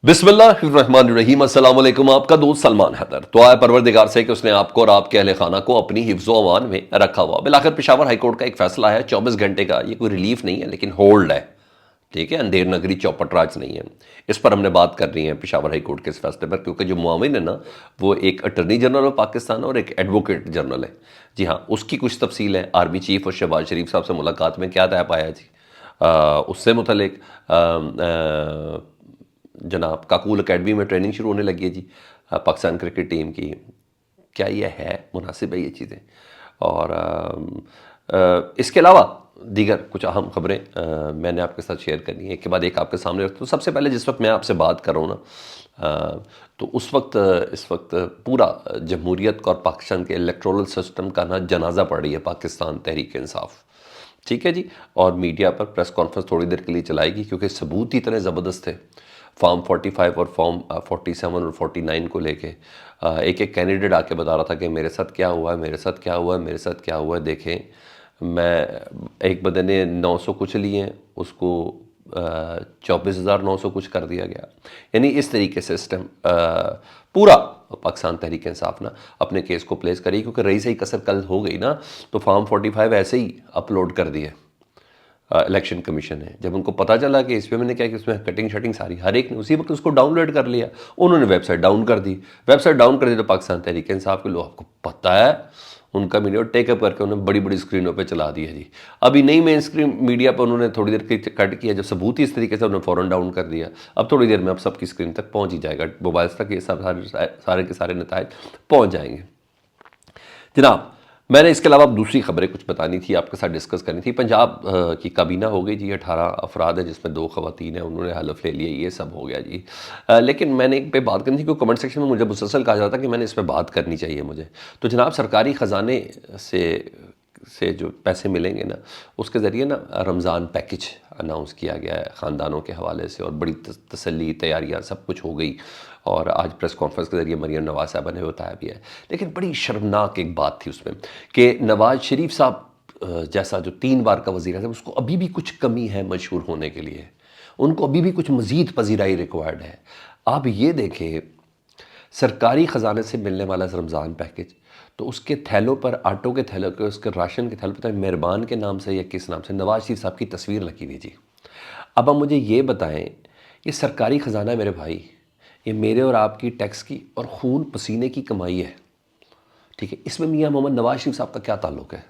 बिस्मिल्लाहिर्रहमानिर्रहीम। अस्सलाम वालेकुम। आपका दोस्त सलमान हैदर। दुआ है परवरदिगार से कि उसने आपको और आपके अहले खाना को अपनी हिफ्ज़ व अमान में रखा हुआ। बिलाखिर पेशावर हाई कोर्ट का एक फैसला है 24 घंटे का। ये कोई रिलीफ नहीं है लेकिन होल्ड है, ठीक है। अंधेर नगरी चौपट राज नहीं है। इस पर हमने बात कर रही है पेशावर हाई कोर्ट के इस फैसले पर, क्योंकि जो मुआविन है ना, वो एक अटर्नी जनरल ऑफ पाकिस्तान और एक एडवोकेट जनरल है। जी हाँ, उसकी कुछ तफसील है। आर्मी चीफ और शहबाज शरीफ साहब से मुलाकात में क्या तय पाया जी, उससे मुतलिक जनाब काकूल अकेडमी में ट्रेनिंग शुरू होने लगी है जी पाकिस्तान क्रिकेट टीम की। क्या ये है मुनासिब है ये चीज़ें? और इसके अलावा दीगर कुछ अहम खबरें मैंने आपके साथ शेयर करनी है, एक के बाद एक आपके सामने रखता हूँ। सबसे पहले जिस वक्त मैं आपसे बात कर रहा हूँ ना, तो उस वक्त इस वक्त पूरा जमहूरियत का और पाकिस्तान के इलेक्टोरल सिस्टम का ना जनाजा पड़ रही है पाकिस्तान तहरीक इंसाफ, ठीक है जी। और मीडिया पर प्रेस कॉन्फ्रेंस थोड़ी देर के लिए चलाएगी, क्योंकि सबूत ही इतने ज़बरदस्त थे फॉर्म 45 और फॉर्म 47 और 49 को लेके। एक एक कैंडिडेट आके बता रहा था कि मेरे साथ क्या हुआ है, मेरे साथ क्या हुआ है, मेरे साथ क्या हुआ है। देखें, मैं एक बंदे ने 900 कुछ लिए हैं, उसको 24,900 कुछ कर दिया गया। यानी इस तरीके से सिस्टम पूरा पाकिस्तान तहरीक इंसाफ ना अपने केस को प्लेस करी, क्योंकि रही सही कसर कल हो गई ना, तो फॉर्म 45 ऐसे ही अपलोड कर दिए इलेक्शन कमीशन है। जब उनको पता चला कि इसमें मैंने क्या कि उसमें कटिंग शटिंग सारी, हर एक ने उसी वक्त उसको डाउनलोड कर लिया। उन्होंने वेबसाइट डाउन कर दी। वेबसाइट डाउन कर दी तो पाकिस्तान तहरीक इंसाफ के लोग, आपको पता है, उनका वीडियो टेकअप करके उन्होंने बड़ी बड़ी स्क्रीनों पे चला दिया जी। अभी नई मेन स्क्रीन मीडिया पर उन्होंने थोड़ी देर के कट किया, जब सबूत ही इस तरीके से उन्होंने फ़ौरन डाउन कर दिया। अब थोड़ी देर में अब सबकी स्क्रीन तक पहुँच ही जाएगा, मोबाइल्स तक ये सब सारे के सारे नतायज पहुँच जाएंगे जनाब। मैंने इसके अलावा दूसरी खबरें कुछ बतानी थी, आपके साथ डिस्कस करनी थी। पंजाब की काबीना हो गई जी, 18 अफराद हैं जिसमें 2 ख़वातीन हैं, उन्होंने हलफ ले लिया, ये सब हो गया जी। लेकिन मैंने एक पे बात करनी थी, क्योंकि कमेंट सेक्शन में मुझे मुसलसल कहा जाता है कि मैंने इस पर बात करनी चाहिए मुझे। तो जनाब, सरकारी ख़जाने से जो पैसे मिलेंगे ना, उसके ज़रिए ना रमज़ान पैकेज अनाउंस किया गया है ख़ानदानों के हवाले से, और बड़ी तसल्ली तैयारियाँ सब कुछ हो गई। और आज प्रेस कॉन्फ्रेंस के ज़रिए मरियम नवाज़ साहबा ने बताया भी है। लेकिन बड़ी शर्मनाक एक बात थी उसमें कि नवाज़ शरीफ साहब जैसा जो 3 बार का वज़ीर आज़म, उसको अभी भी कुछ कमी है मशहूर होने के लिए, उनको अभी भी कुछ मज़ीद पजीराई रिक्वायर्ड है। आप ये देखें, सरकारी ख़जाने से मिलने वाला रमज़ान पैकेज, तो उसके थैलों पर, आटो के थैलों के, उसके राशन के थैलों पर मेहरबान के नाम से या किस नाम से नवाज़ शरीफ साहब की तस्वीर लगी हुई जी। अब आप मुझे ये बताएं, ये सरकारी ख़जाना है मेरे भाई, ये मेरे और आपकी टैक्स की और खून पसीने की कमाई है, ठीक है। इसमें मियां मोहम्मद नवाज शरीफ साहब का क्या ताल्लुक़ है?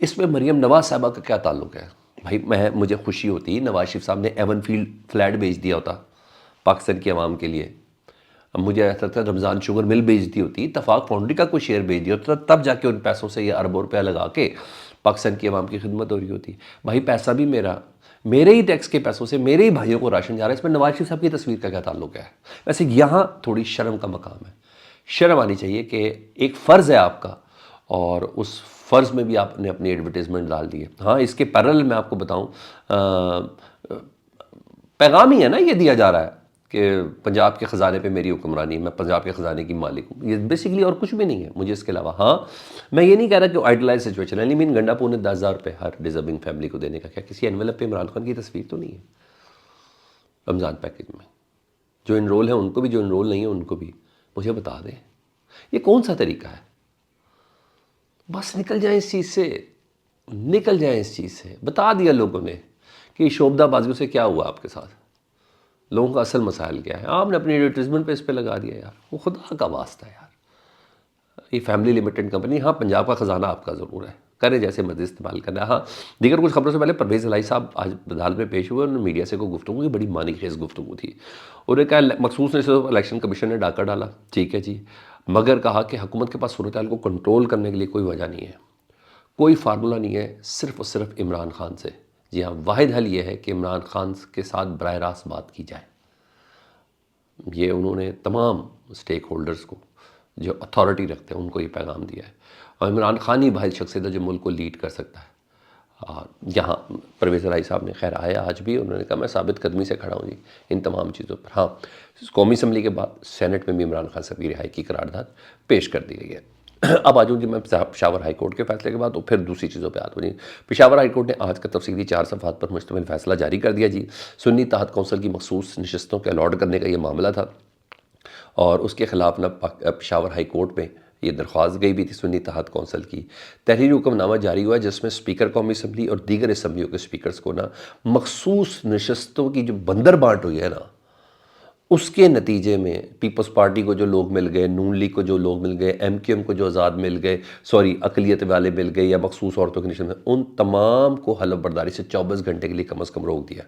इसमें मरियम नवाज़ साहबा का क्या ताल्लुक़ है? भाई मुझे खुशी होती नवाज शरीफ साहब ने एवनफील्ड फ्लैट बेच दिया होता पाकिस्तान की आवाम के लिए। अब मुझे ऐसा लगता है रमज़ान शुगर मिल बेच दी होती, इत्तफाक फाउंड्री का कोई शेयर बेच दिया होता, तब जाके उन पैसों से ये अरबों रुपया लगा के पाकिस्तान की आवाम की खिदमत हो रही होती। भाई पैसा भी मेरा, मेरे ही टैक्स के पैसों से मेरे ही भाइयों को राशन जा रहा है, इसमें नवाज शरीफ साहब की तस्वीर का क्या ताल्लुक है? वैसे यहाँ थोड़ी शर्म का मकाम है, शर्म आनी चाहिए कि एक फ़र्ज़ है आपका, और उस फ़र्ज़ में भी आपने अपनी एडवर्टीज़मेंट डाल दी है। हाँ, इसके पैरेलल मैं आपको बताऊँ, पैगाम ही है ना ये दिया जा रहा है कि पंजाब के ख़जाने पे मेरी हुक्मरानी, मैं पंजाब के ख़जाने की मालिक हूँ। ये बेसिकली और कुछ भी नहीं है मुझे इसके अलावा। हाँ, मैं ये नहीं कह रहा कि आइडलाइज सिचुएशन है, मीन गंडा पौने 10,000 रुपये हर डिज़र्विंग फैमिली को देने का क्या किसी एनवेलप पे इमरान खान की तस्वीर तो नहीं है रमज़ान पैकेज में? जो इनरोल है उनको भी, जो इनरोल नहीं है उनको भी, मुझे बता दें ये कौन सा तरीका है? बस निकल जाए इस चीज़ से, निकल जाए इस चीज़ से। बता दिया लोगों ने कि शोबदाबाजियों से क्या हुआ आपके साथ, लोगों का असल मसाइल क्या है। आपने अपनी एडवर्टीजमेंट पे इस पे लगा दिया यार, वो खुदा का वास्ता है यार। ये फैमिली लिमिटेड कंपनी, हाँ पंजाब का ख़जाना आपका ज़रूर है, करें जैसे मर्ज़ी इस्तेमाल करना है। हाँ, दीगर कुछ खबरों से पहले परवेज़ इलाही साहब आज अदालत में पेश हुए, उन्होंने मीडिया से को गुफ्तगू की, बड़ी मानी खेज़ गुफ्तगू थी। उन्होंने कहा मखसूस ने सिर्फ इलेक्शन कमीशन ने डाका डाला, ठीक है जी, मगर कहा कि हुकूमत के पास सूरत हाल को कंट्रोल करने के लिए कोई वजह नहीं है, कोई फार्मूला नहीं है, सिर्फ और सिर्फ इमरान खान से। जी हाँ, वाहिद हल ये है कि इमरान खान के साथ बराह रास्त बात की जाए। ये उन्होंने तमाम स्टेक होल्डर्स को जो अथॉरिटी रखते हैं उनको ये पैगाम दिया है, और इमरान खान ही वाहिद शख्सियत है जो मुल्क को लीड कर सकता है। और यहाँ परवेज़ इलाही साहब ने खैर आए आज भी, उन्होंने कहा मैं साबित कदमी से खड़ा हूँ जी इन तमाम चीज़ों पर। हाँ, कौमी असम्बली के बाद सेनेट में भी इमरान खान साहब की रिहाई की करारदाद पेश कर दी गई है। اب آ جاؤں جی میں پشاور ہائی کورٹ کے فیصلے کے بعد، تو پھر دوسری چیزوں پہ آتا ہوں جی۔ پشاور ہائی کورٹ نے آج کا تفصیلی 4 صفحات پر مشتمل فیصلہ جاری کر دیا جی۔ سنی اتحاد کونسل کی مخصوص نشستوں کے الاٹ کرنے کا یہ معاملہ تھا، اور اس کے خلاف پشاور ہائی کورٹ میں یہ درخواست گئی بھی تھی سنی اتحاد کونسل کی۔ تحریری حکم نامہ جاری ہوا جس میں اسپیکر قومی اسمبلی اور دیگر اسمبلیوں کے اسپیکرز کو مخصوص نشستوں کی جو بندر بانٹ ہوئی ہے اس کے نتیجے میں پیپلز پارٹی کو جو لوگ مل گئے، نون لیگ کو جو لوگ مل گئے، ایم کیو ایم کو جو آزاد مل گئے، اقلیت والے مل گئے یا مخصوص عورتوں کے نشست میں، ان تمام کو حلف برداری سے 24 گھنٹے کے لیے کم از کم روک دیا۔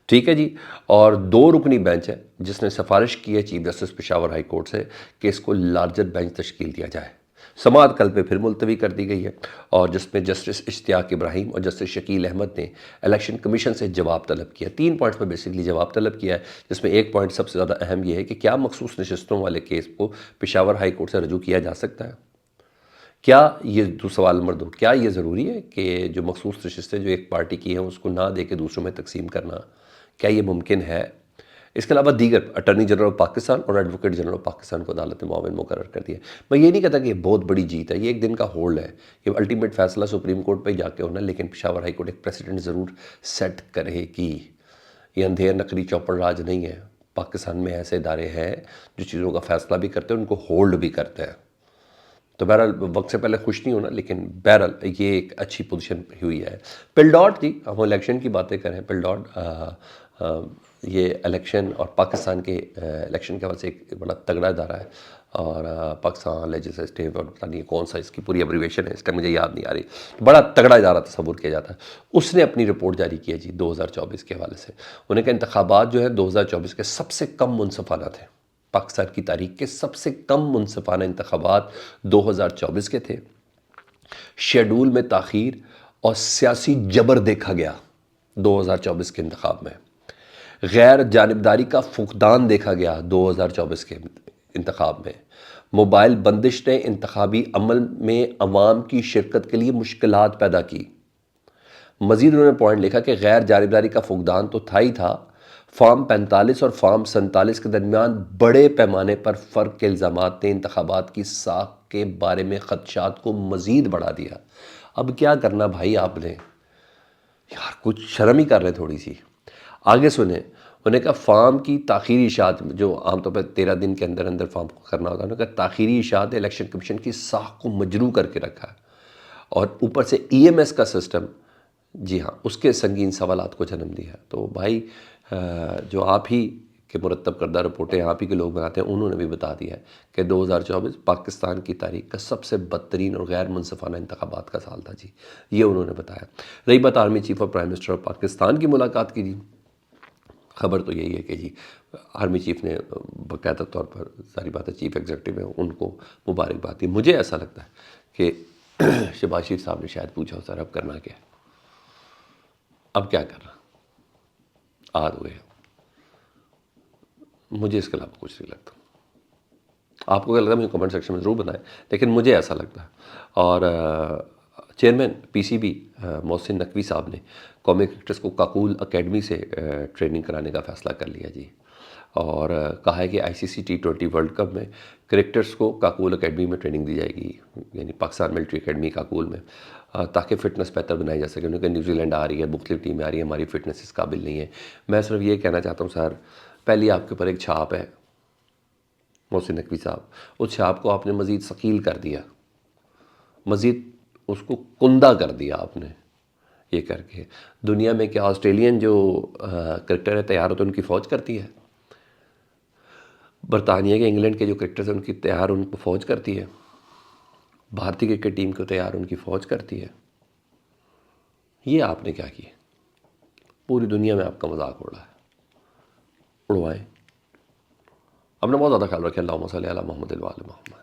ٹھیک ہے جی۔ اور 2 رکنی بینچ ہے جس نے سفارش کی ہے chief justice Peshawar high court سے کہ اس کو لارجر بینچ تشکیل دیا جائے۔ سماعت کل پہ پھر ملتوی کر دی گئی ہے، اور جس میں جسٹس اشتیاق ابراہیم اور جسٹس شکیل احمد نے الیکشن کمیشن سے جواب طلب کیا۔ 3 پوائنٹس پہ بیسیکلی جواب طلب کیا ہے، جس میں ایک پوائنٹ سب سے زیادہ اہم یہ ہے کہ کیا مخصوص نشستوں والے کیس کو پشاور ہائی کورٹ سے رجوع کیا جا سکتا ہے؟ کیا یہ سوال نمبر 2، کیا یہ ضروری ہے کہ جو مخصوص نشستیں جو ایک پارٹی کی ہیں اس کو نہ دے کے دوسروں میں تقسیم کرنا، کیا یہ ممکن ہے؟ اس کے علاوہ دیگر اٹارنی جنرل آف پاکستان اور ایڈوکیٹ جنرل آف پاکستان کو عدالت نے معاون مقرر کر دیا۔ میں یہ نہیں کہتا کہ یہ بہت بڑی جیت ہے، یہ ایک دن کا ہولڈ ہے، یہ الٹیمیٹ فیصلہ سپریم کورٹ پہ ہی جا کے ہونا ہے، لیکن پشاور ہائی کورٹ ایک پریسیڈنٹ ضرور سیٹ کرے گی۔ یہ اندھیر نقری چوپڑ راج نہیں ہے، پاکستان میں ایسے ادارے ہیں جو چیزوں کا فیصلہ بھی کرتے ہیں، ان کو ہولڈ بھی کرتے ہیں۔ تو بہرحال وقت سے پہلے خوش نہیں ہونا، لیکن بہرحال یہ ایک اچھی پوزیشن ہوئی ہے۔ پل ڈاٹ جی، ہم الیکشن کی باتیں کریں، پل ڈاٹ یہ الیکشن اور پاکستان کے الیکشن کے حوالے سے ایک بڑا تگڑا ادارہ ہے، اور پاکستان لیجسلیٹو اور پتہ نہیں کون سا اس کی پوری ایبریویشن ہے، اس ٹائم مجھے یاد نہیں آ رہی، بڑا تگڑا ادارہ تصور کیا جاتا ہے۔ اس نے اپنی رپورٹ جاری کی ہے جی 2024 کے حوالے سے۔ انہوں نے کہا انتخابات جو ہے 2024 کے سب سے کم منصفانہ تھے، پاکستان کی تاریخ کے سب سے کم منصفانہ انتخابات 2024 کے تھے۔ شیڈول میں تاخیر اور سیاسی جبر دیکھا گیا 2024 کے انتخاب میں، غیر جانبداری کا فقدان دیکھا گیا 2024 کے انتخاب میں، موبائل بندش نے انتخابی عمل میں عوام کی شرکت کے لیے مشکلات پیدا کی۔ مزید انہوں نے پوائنٹ لکھا کہ غیر جانبداری کا فقدان تو تھا ہی تھا، فارم 45 اور فارم 47 کے درمیان بڑے پیمانے پر فرق کے الزامات نے انتخابات کی ساکھ کے بارے میں خدشات کو مزید بڑھا دیا۔ اب کیا کرنا بھائی آپ نے؟ یار کچھ شرم ہی کر رہے تھوڑی سی۔ آگے سنیں، انہوں نے کہا فارم کی تاخیری اشاعت جو عام طور پر 13 دن کے اندر اندر فارم کو کرنا ہوتا ہے، انہوں نے کہا تاخیری اشاعت الیکشن کمیشن کی ساکھ کو مجروح کر کے رکھا ہے، اور اوپر سے ای ایم ایس کا سسٹم، جی ہاں، اس کے سنگین سوالات کو جنم دیا۔ تو بھائی جو آپ ہی کے مرتب کردہ رپورٹیں آپ ہی کے لوگ بناتے ہیں، انہوں نے بھی بتا دیا ہے کہ 2024 پاکستان کی تاریخ کا سب سے بدترین اور غیر منصفانہ انتخابات کا سال تھا جی، یہ انہوں نے بتایا۔ رہی بات آرمی چیف اور پرائم منسٹر آف پاکستان کی ملاقات کی جی، خبر تو یہی ہے کہ جی آرمی چیف نے باقاعدہ طور پر، ساری باتیں چیف ایگزیکٹو ہیں، ان کو مبارکباد دی۔ مجھے ایسا لگتا ہے کہ شہباز شریف صاحب نے شاید پوچھا ہو سر اب کرنا کیا ہے، اب کیا کرنا، آد ہوئے۔ مجھے اس کے علاوہ کچھ نہیں لگتا، آپ کو کیا لگتا ہے مجھے کمنٹ سیکشن میں ضرور بتائیں، لیکن مجھے ایسا لگتا ہے۔ اور chairman P C B Mohsin Naqvi صاحب نے قومی کرکٹرز کو کاکول اکیڈمی سے ٹریننگ کرانے کا فیصلہ کر لیا جی، اور کہا ہے کہ آئی سی سی T20 ورلڈ کپ میں کرکٹرز کو کاکول اکیڈمی میں ٹریننگ دی جائے گی، یعنی پاکستان ملٹری اکیڈمی کاکول میں، تاکہ فٹنس بہتر بنائی جا سکے۔ انہوں نے کہا نیوزی لینڈ آ رہی ہے، مختلف ٹیمیں آ رہی ہیں، ہماری فٹنس اس قابل نہیں ہے۔ میں صرف یہ کہنا چاہتا ہوں سر، پہلی آپ کے اوپر ایک چھاپ ہے محسن نقوی صاحب، اس چھاپ کو آپ نے مزید ثقیل کر دیا، مزید اس کو کندہ کر دیا آپ نے یہ کر کے۔ دنیا میں کیا آسٹریلین جو کرکٹر ہے تیار ہوتے ان کی فوج کرتی ہے؟ برطانیہ کے انگلینڈ کے جو کرکٹرز ہیں ان کی تیار ان کو فوج کرتی ہے؟ بھارتی کرکٹ ٹیم کو تیار ان کی فوج کرتی ہے؟ یہ آپ نے کیا کیا؟ پوری دنیا میں آپ کا مذاق اڑا ہے، اڑوائیں۔ اپنا بہت زیادہ خیال رکھیں، اللہم صلی علی محمد و آل محمد۔